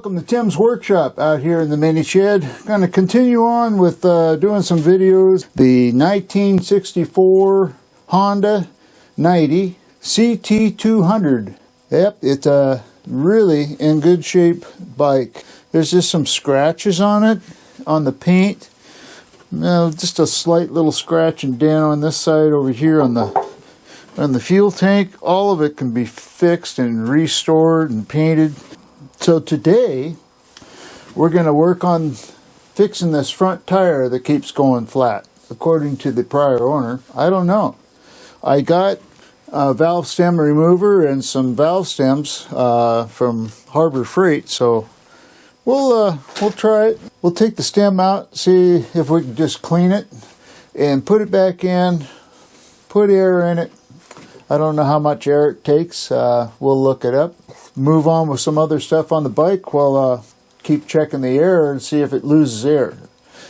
Welcome to Tim's Workshop out here in the mini shed. Going to continue on with doing some videos. The 1964 Honda 90 CT200. Yep, it's a really in good shape bike. There's just some scratches on it, on the paint. Just a slight little scratch and dent on this side over here on the fuel tank. All of it can be fixed and restored and painted. So today we're going to work on fixing this front tire that keeps going flat. According to the prior owner, I don't know. I got a valve stem remover and some valve stems from Harbor Freight, so we'll try it. We'll take the stem out, see if we can just clean it and put it back in, put air in it. I don't know how much air it takes. We'll look it up. Move on with some other stuff on the bike while keep checking the air and see if it loses air.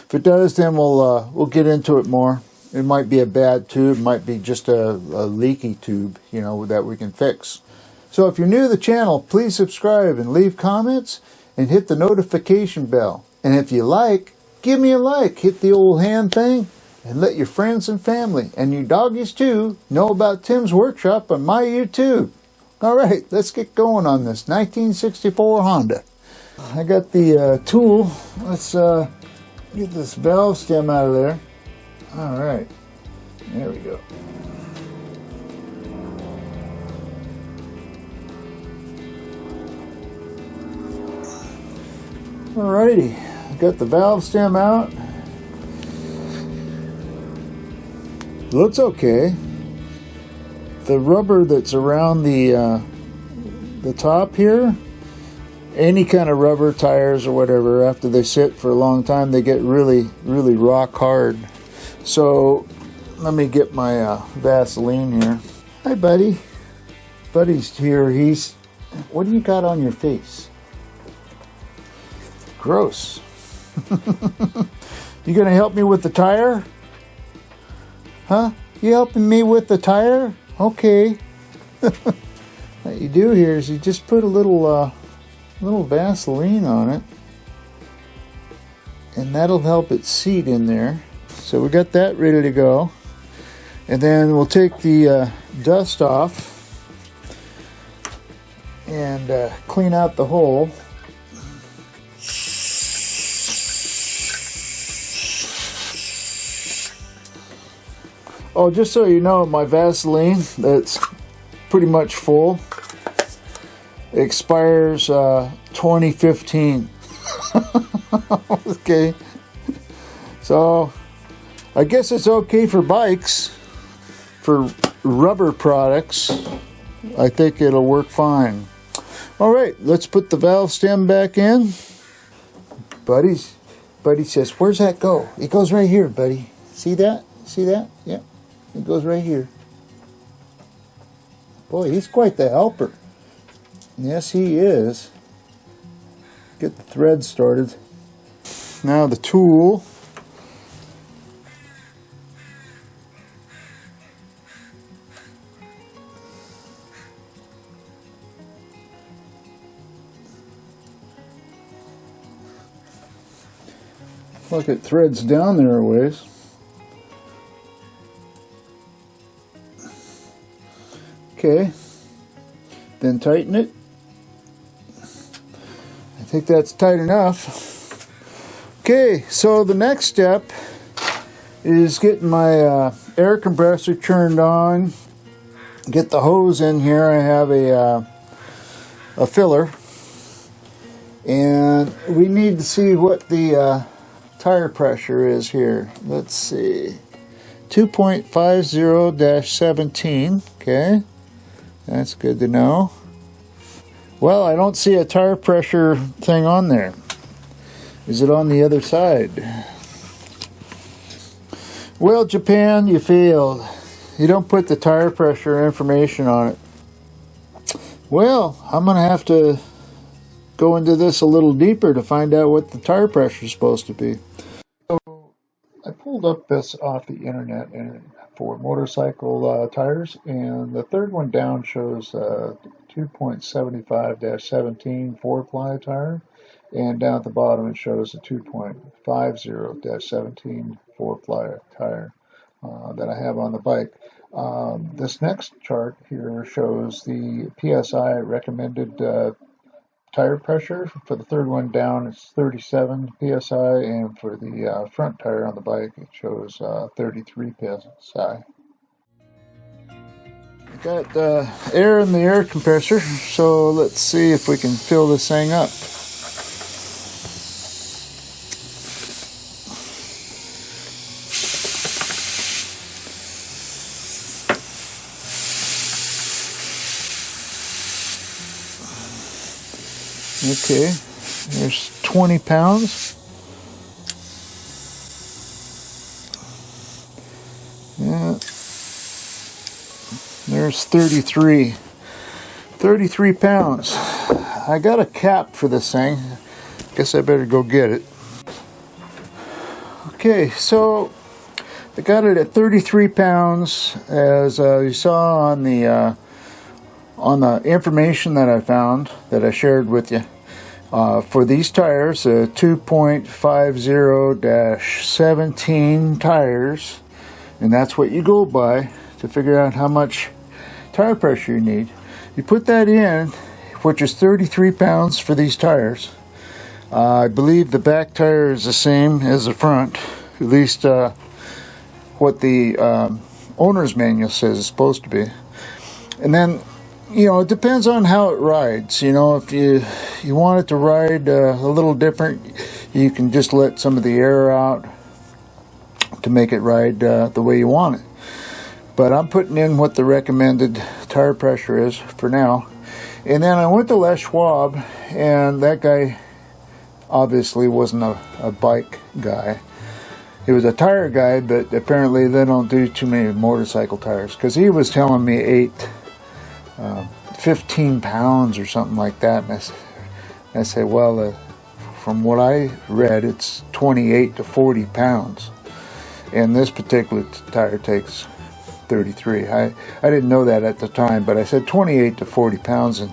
If it does, then we'll get into it more. It might be a bad tube, might be just a leaky tube, you know, that we can fix. So if you're new to the channel, please subscribe and leave comments and hit the notification bell. And if you like, give me a like. Hit the old hand thing and let your friends and family and you doggies too know about Tim's Workshop on my YouTube. Alright, let's get going on this 1964 Honda. I got the tool. Let's get this valve stem out of there. Alright, there we go. Alrighty, got the valve stem out. Looks okay. The rubber that's around the top here, any kind of rubber tires or whatever, after they sit for a long time, they get really rock hard. So let me get my Vaseline here. Hi, buddy. Buddy's here. What do you got on your face? Gross. You gonna help me with the tire? Huh? You helping me with the tire? Okay. What you do here is you just put a little Vaseline on it, and that'll help it seat in there. So we got that ready to go, and then we'll take the dust off and clean out the hole. Oh, just so you know, my Vaseline, that's pretty much full, expires 2015. Okay, so I guess it's okay for bikes. For rubber products, I think it'll work fine. Alright, let's put the valve stem back in. Buddy says, where's that go? It goes right here, buddy. See that? See that? Yeah. It goes right here. Boy, he's quite the helper. Yes, he is. Get the thread started. Now the tool. Look, it threads down there a ways. Okay, then tighten it. I think that's tight enough. Okay, so the next step is getting my air compressor turned on. Get the hose in here. I have a filler, and we need to see what the tire pressure is here. Let's see, 2.50-17. Okay. That's good to know. Well, I don't see a tire pressure thing on there. Is it on the other side? Well, Japan, you failed. You don't put the tire pressure information on it. Well, I'm going to have to go into this a little deeper to find out what the tire pressure is supposed to be. So I pulled up this off the internet and for motorcycle tires, and the third one down shows 2.75-17 4-ply tire, and down at the bottom it shows a 2.50-17 4-ply tire that I have on the bike. This next chart here shows the PSI recommended tire pressure. For the third one down, it's 37 PSI, and for the front tire on the bike, it shows 33 PSI. I got air in the air compressor, so let's see if we can fill this thing up. Okay, there's 20 pounds. Yeah, there's 33 pounds. I got a cap for this thing. Guess I better go get it. Okay, so I got it at 33 pounds, as you saw on the information that I found, that I shared with you. For these tires, 2.50-17 tires, and that's what you go by to figure out how much tire pressure you need. You put that in, which is 33 pounds for these tires. I believe the back tire is the same as the front, at least what the owner's manual says it's supposed to be. And then, you know, it depends on how it rides. You know, if you want it to ride a little different, you can just let some of the air out to make it ride the way you want it. But I'm putting in what the recommended tire pressure is for now. And then I went to Les Schwab, and that guy obviously wasn't a bike guy. He was a tire guy, but apparently they don't do too many motorcycle tires, because he was telling me 15 pounds or something like that. And I said, well, from what I read, it's 28 to 40 pounds. And this particular tire takes 33. I didn't know that at the time, but I said 28 to 40 pounds. And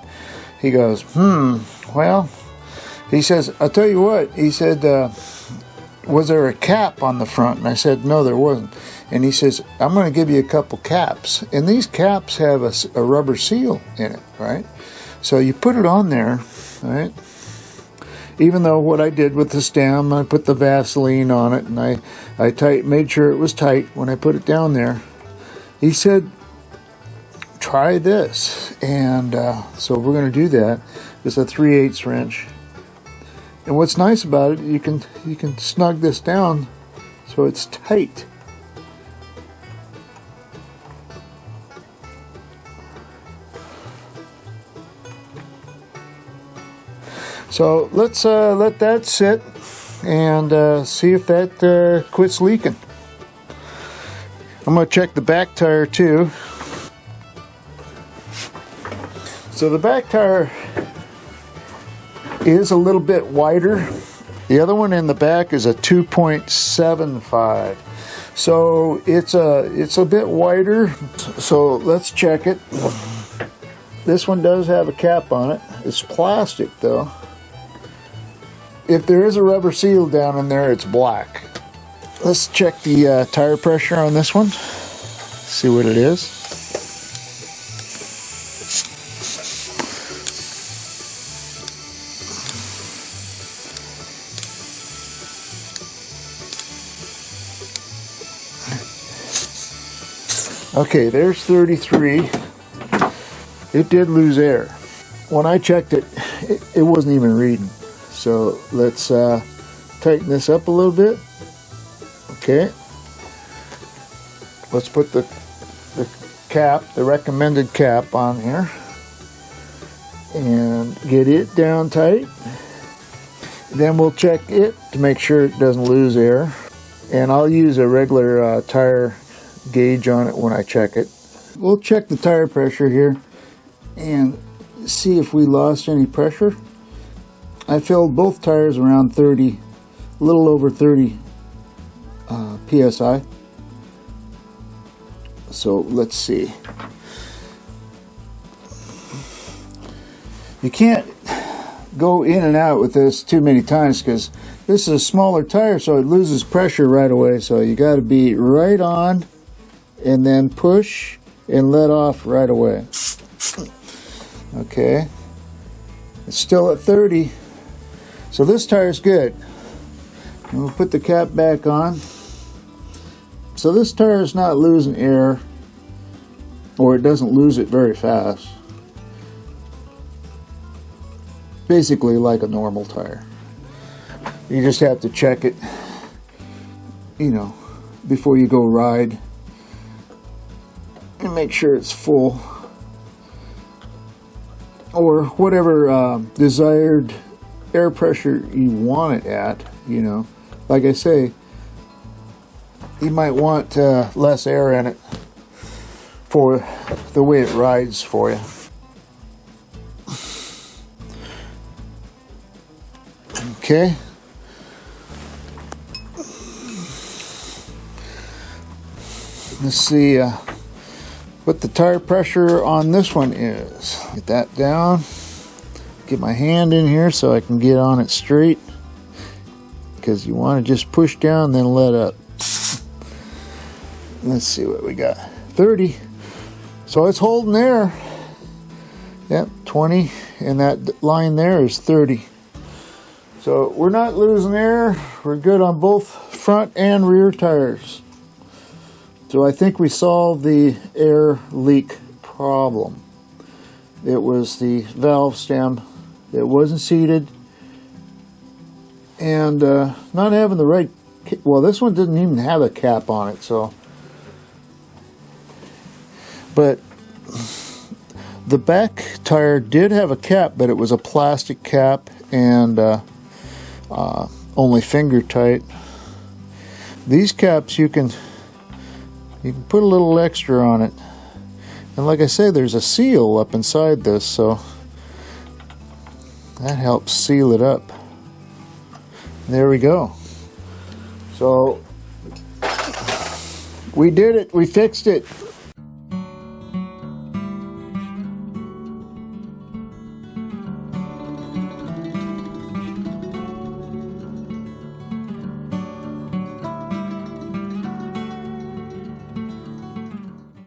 he goes, well, he says, I'll tell you what. He said, was there a cap on the front? And I said, no, there wasn't. And he says, I'm going to give you a couple caps. And these caps have a rubber seal in it, right? So you put it on there, right? Even though what I did with the stem, I put the Vaseline on it, and I made sure it was tight when I put it down there. He said, try this. And so we're going to do that. It's a 3/8 wrench. And what's nice about it, you can snug this down so it's tight. So let's let that sit and see if that quits leaking. I'm going to check the back tire too. So the back tire is a little bit wider. The other one in the back is a 2.75. So it's a bit wider. So let's check it. This one does have a cap on it. It's plastic though. If there is a rubber seal down in there, it's black. Let's check the tire pressure on this one. See what it is. Okay, there's 33. It did lose air. When I checked it, it wasn't even reading. So let's tighten this up a little bit. Okay. Let's put the cap, the recommended cap, on here and get it down tight. Then we'll check it to make sure it doesn't lose air. And I'll use a regular tire gauge on it when I check it. We'll check the tire pressure here and see if we lost any pressure. I filled both tires around 30, a little over 30 PSI. So let's see. You can't go in and out with this too many times because this is a smaller tire, so it loses pressure right away. So you got to be right on and then push and let off right away. Okay, it's still at 30, so this tire is good. And we'll put the cap back on. So this tire is not losing air, or it doesn't lose it very fast. Basically like a normal tire. You just have to check it, you know, before you go ride, and make sure it's full, or whatever desired air pressure you want it at. You know, like I say, you might want less air in it for the way it rides for you. Okay. Let's see what the tire pressure on this one is. Get that down. Get my hand in here so I can get on it straight, because you want to just push down then let up. Let's see what we got. 30. So it's holding there. Yep, 20, and that line there is 30. So we're not losing air. We're good on both front and rear tires. So I think we solved the air leak problem. It was the valve stem that wasn't seated, and not having the right, well, this one didn't even have a cap on it, so. But the back tire did have a cap, but it was a plastic cap and only finger tight. These caps you can put a little extra on it, and like I say, there's a seal up inside this, so that helps seal it up. There we go. So we did it. We fixed it.